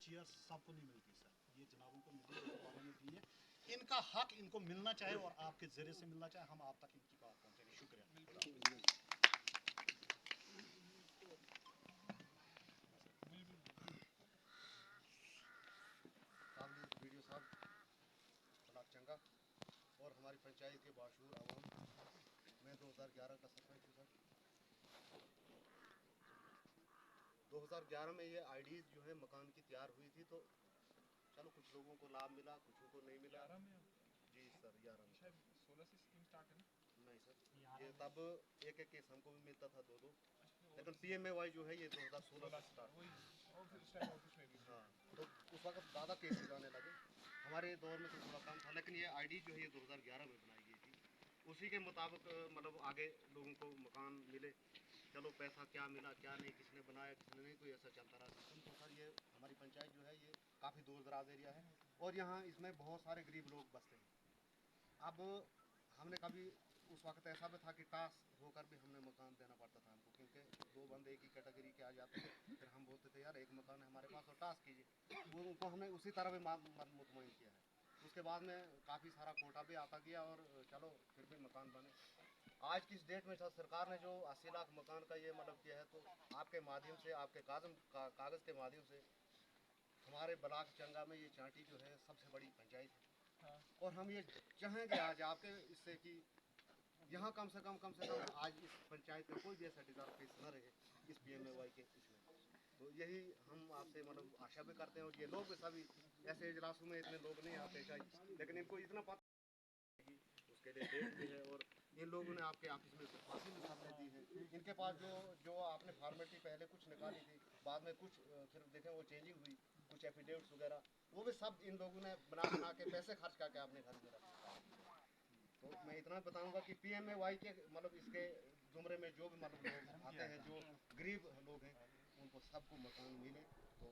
Chair सबको नहीं मिलती सर, ये जनाबों को मिली है, वालों ने दी है। इनका हक इनको मिलना चाहिए और आपके जरिए से मिलना चाहिए, हम आप तक इनकी बात पहुँचेंगे। शुक्रिया। वीडियो साहब ब्लॉक चंगा और हमारी पंचायत के बाशूर आवाम, मैं 2011 का सरपंच हूँ सर। 2011 में ये आईडीज जो है मकान की तैयार हुई थी, तो चलो कुछ लोगों को लाभ मिला, कुछ को नहीं मिला। जी सर 11 में 16 से स्कीम स्टार्ट है ना? नहीं सर, ये तब एक एक केस हमको भी मिलता था, दो, लेकिन पीएमएवाई जो है ये 2016 से स्टार्ट हुई। हाँ, तो उस वक्त ज़्यादा केसेस आने लगे। हमारे दौर में तो थोड़ा कम था, लेकिन ये आईडी जो है ये 2011 में बनाई गई थी। उसी के मुताबिक मतलब आगे लोगों को मकान मिले। चलो पैसा क्या मिला क्या नहीं, किसने बनाया किसने नहीं, कोई ऐसा चलता रहा सिस्टम। तो सर ये हमारी पंचायत जो है ये काफ़ी दूर दराज एरिया है और यहाँ इसमें बहुत सारे गरीब लोग बसते हैं। अब हमने कभी उस वक्त ऐसा भी था कि टास होकर भी हमने मकान देना पड़ता था हमको, क्योंकि दो बंदे एक ही कैटेगरी के आ जाते थे। फिर हम बोलते थे यार एक मकान है हमारे पास और टास कीजिए, वो उनको हमने उसी तरह भी मुतमईन किया है। उसके बाद में काफ़ी सारा कोटा भी आता गया और चलो फिर भी मकान बने। आज की इस डेट में सरकार ने जो 80 लाख मकान का ये मतलब किया है, तो आपके माध्यम से, आपके कागज़ के माध्यम से हमारे ब्लॉक चंगा में ये चांटी जो है सबसे बड़ी पंचायत है। हाँ। और हम ये चाहेंगे आज आपके इससे कि यहाँ कम से कम आज इस पंचायत में कोई भी ऐसा डिजास्टर केस न रहे इस पीएमएवाई के इसमें। तो यही हम आपसे मतलब आशा भी करते हैं। और ये लोग सभी ऐसे इजलासों में इतने लोग नहीं आते चाहिए, लेकिन इनको इतना पता उसके लिए डेट भी है। और इन लोगों ने आपके ऑफिस में फांसी भी सबने दी है। इनके पास जो जो आपने फॉर्मेलिटी पहले कुछ निकाली थी, बाद में कुछ फिर देखें वो चेंजिंग हुई, कुछ एफिडेविट्स वगैरह, वो भी सब इन लोगों ने बना के पैसे खर्च करके अपने घर में रखा। तो मैं इतना बताऊंगा कि पीएमएवाई के मतलब इसके जुमरे में जो भी मतलब लोग आते हैं, जो गरीब लोग हैं, उनको सबको मकान मिले। तो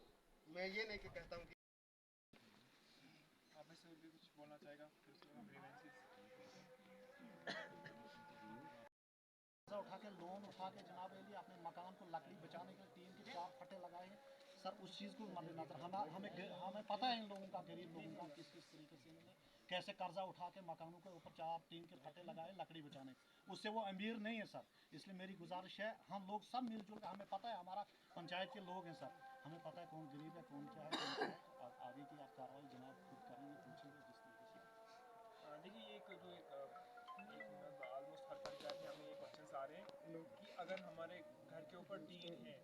मैं ये नहीं कि कहता हूँ कि आप इससे भी कुछ बोलना चाहेगा, फिर उसके बाद ग्रीवेंसेस उठा के लोन उठा के जनाब लिए अपने मकान को लकड़ी बचाने के 3 के 4 फटे लगाए हैं सर। उस चीज़ को मद्देनजर हमें पता है इन लोगों का, गरीब लोगों का किस किस तरीके से इन्होंने कैसे कर्जा उठा के मकानों के ऊपर 4 टीन के फटे लगाए लकड़ी बचाने। उससे वो अमीर नहीं है सर। इसलिए मेरी गुजारिश है, हम लोग सब मिलजुल कर, हमें पता है हमारा पंचायत के लोग हैं सर, हमें पता है कौन गरीब है कौन क्या है कौन क्या है। आगे की आप कार्रवाई जनाब खुद करेंगे, पूछेंगे जिस तरीके से। देखिए ये एक जो एक ऑलमोस्ट हर पंचायत में हमें ये क्वेश्चन आ रहे हैं कि अगर हमारे घर के ऊपर टीन है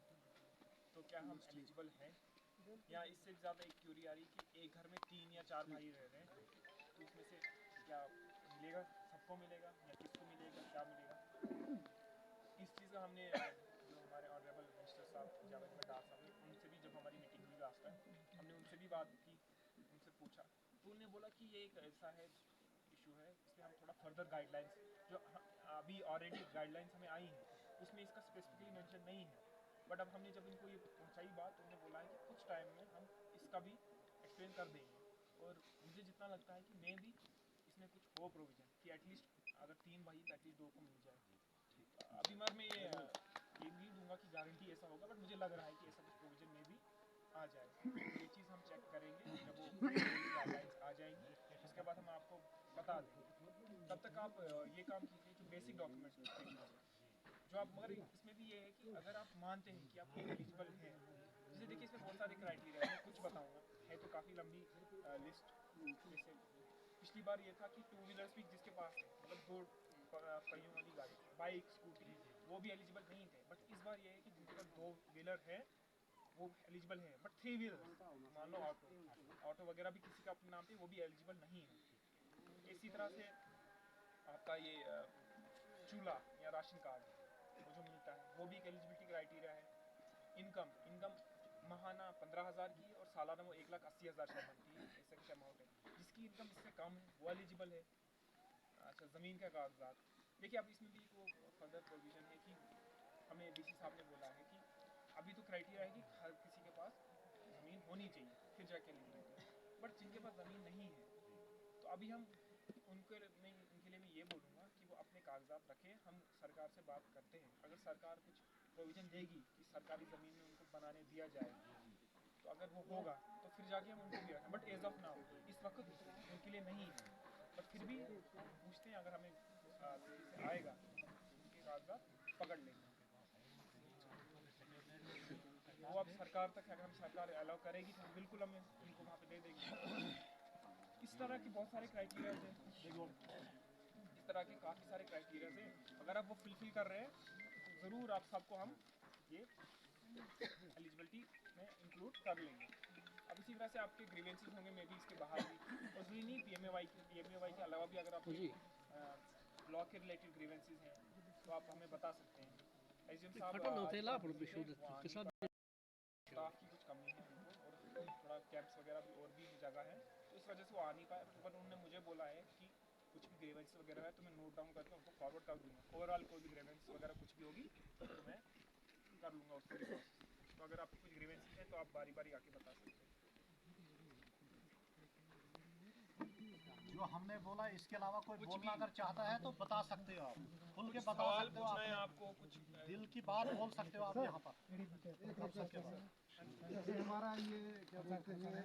तो क्या हम एलिजिबल हैं, या इससे भी ज़्यादा एक क्यूरी आ रही कि एक घर में 3 या 4 भाई रह रहे हैं तो उसमें से क्या मिलेगा, सबको मिलेगा या किसको मिलेगा, क्या मिलेगा। इस चीज़ का हमने जो हमारे ऑनरेबल मिनिस्टर साहब जावेद डार साहब ने, उनसे भी जब हमारी मीटिंग हुई लास्ट टाइम, हमने उनसे भी बात की, उनसे पूछा तो उन्होंने बोला कि ये एक ऐसा है इशू है, इसलिए हम थोड़ा फर्दर गाइडलाइंस जो अभी ऑलरेडी गाइडलाइंस हमें आई हैं उसमें इसका स्पेसिफिकली मेंशन नहीं है, बट अब हमने जब इनको ये पहुंचाई बात तो उन्होंने बोला है कि कुछ टाइम में हम इसका भी एक्सप्लेन कर देंगे। और मुझे जितना लगता है कि मैं भी इसमें कुछ हो प्रोविज़न कि एटलीस्ट अगर 3 भाई तो एटलीस्ट 2 को मिल जाए। अभी मैं ये नहीं दूंगा कि गारंटी ऐसा होगा, बट मुझे लग रहा है कि ऐसा कुछ प्रोविज़न में भी आ जाए। तो ये चीज़ हम चेक करेंगे जब वो गाइडलाइंस आ जाएंगी, उसके बाद हम आपको बता देंगे। तब तक आप ये काम कीजिए जो बेसिक डॉक्यूमेंट्स जो आप, मगर इसमें भी ये है कि अगर आप मानते हैं कि आप एलिजिबल हैं, जैसे देखिए इसमें बहुत सारे क्राइटेरिया है, मैं कुछ बताऊंगा, है तो काफ़ी लंबी लिस्ट। जैसे पिछली बार ये था कि 2 व्हीलर्स भी जिसके पास थे, मतलब 2 पहियों वाली गाड़ी, बाइक स्कूटी, वो भी एलिजिबल नहीं थे। बट इस बार ये है कि जिनके पास 2 व्हीलर है वो एलिजिबल है, बट 3 व्हीलर मान लो ऑटो वगैरह भी किसी का अपने नाम पे, वो भी एलिजिबल नहीं है। इसी तरह से आपका ये चूल्हा या राशन कार्ड वो जो मिलता है वो भी एक एलिजिबिलिटी क्राइटेरिया है। इनकम महाना 15,000 की और सालाना वो 1,80,000 शायद बनती है, ऐसा कुछ अमाउंट है। जिसकी इनकम इससे कम है वो एलिजिबल है। अच्छा, ज़मीन का कागजात, देखिए अब इसमें भी वो फर्दर प्रोविज़न है कि हमें डीसी साहब ने बोला है कि अभी तो क्राइटेरिया है कि हर किसी के पास ज़मीन होनी चाहिए फिर जाके एलिजिबिलिटी, बट जिनके पास ज़मीन नहीं है तो अभी हम उनके लिए मैं ये बोलूँगा कि वो अपने कागजात रखें, हम सरकार से बात करते हैं। अगर सरकार कुछ प्रोविज़न देगी कि सरकारी ज़मीन में उनको बनाने दिया जाए तो अगर वो होगा तो फिर जाके हम उनको भी रखें, बट एज ऑफ नाउ इस वक्त उनके लिए नहीं है। बट फिर भी पूछते हैं, अगर हमें किसी से आएगा तो उनके कागजात पकड़ लेंगे। वो अब सरकार तक है, अगर हम सरकार अलाउ करेगी तो बिल्कुल हम उनको वहाँ पे दे देंगे। इस तरह के बहुत सारे क्राइटेरियाज हैं, इस तरह के काफ़ी सारे क्राइटेरियाज हैं। अगर आप वो फुलफिल कर रहे हैं तो ज़रूर आप सबको हम ये एलिजिबिलिटी में इंक्लूड कर लेंगे। अब इसी तरह से आपके ग्रीवेंसेस होंगे मे बी इसके बाहर भी, और ज़रूरी नहीं पीएमएवाई के अलावा भी अगर आपके लॉ के रिलेटेड ग्रीवेंसेस हैं तो आप हमें बता सकते हैं। एसडीएम साहब स्टाफ की कुछ कमी है उनको, और थोड़ा कैंप्स वगैरह भी और भी जगह है, तो इस वजह से वो आ नहीं पाए। पर उन्होंने मुझे बोला है कि कुछ भी ग्रेवेंस वगैरह है तो मैं नोट डाउन करके उनको फॉरवर्ड कर दूंगा। ओवरऑल कोई भी ग्रेवेंस वगैरह कुछ भी होगी तो मैं कर लूँगा उसको रिकॉर्ड। तो अगर आपकी कुछ ग्रेवेंसेस हैं तो आप बारी बारी आके बता सकते हैं। जो हमने बोला इसके अलावा कोई बोलना अगर चाहता है तो बता सकते हो आप, खुल के बता सवाल सकते हो, पूछना है आप आपको कुछ दिल की बात बोल सकते हो आप यहाँ पर। जैसे हमारा ये क्या बोलते हैं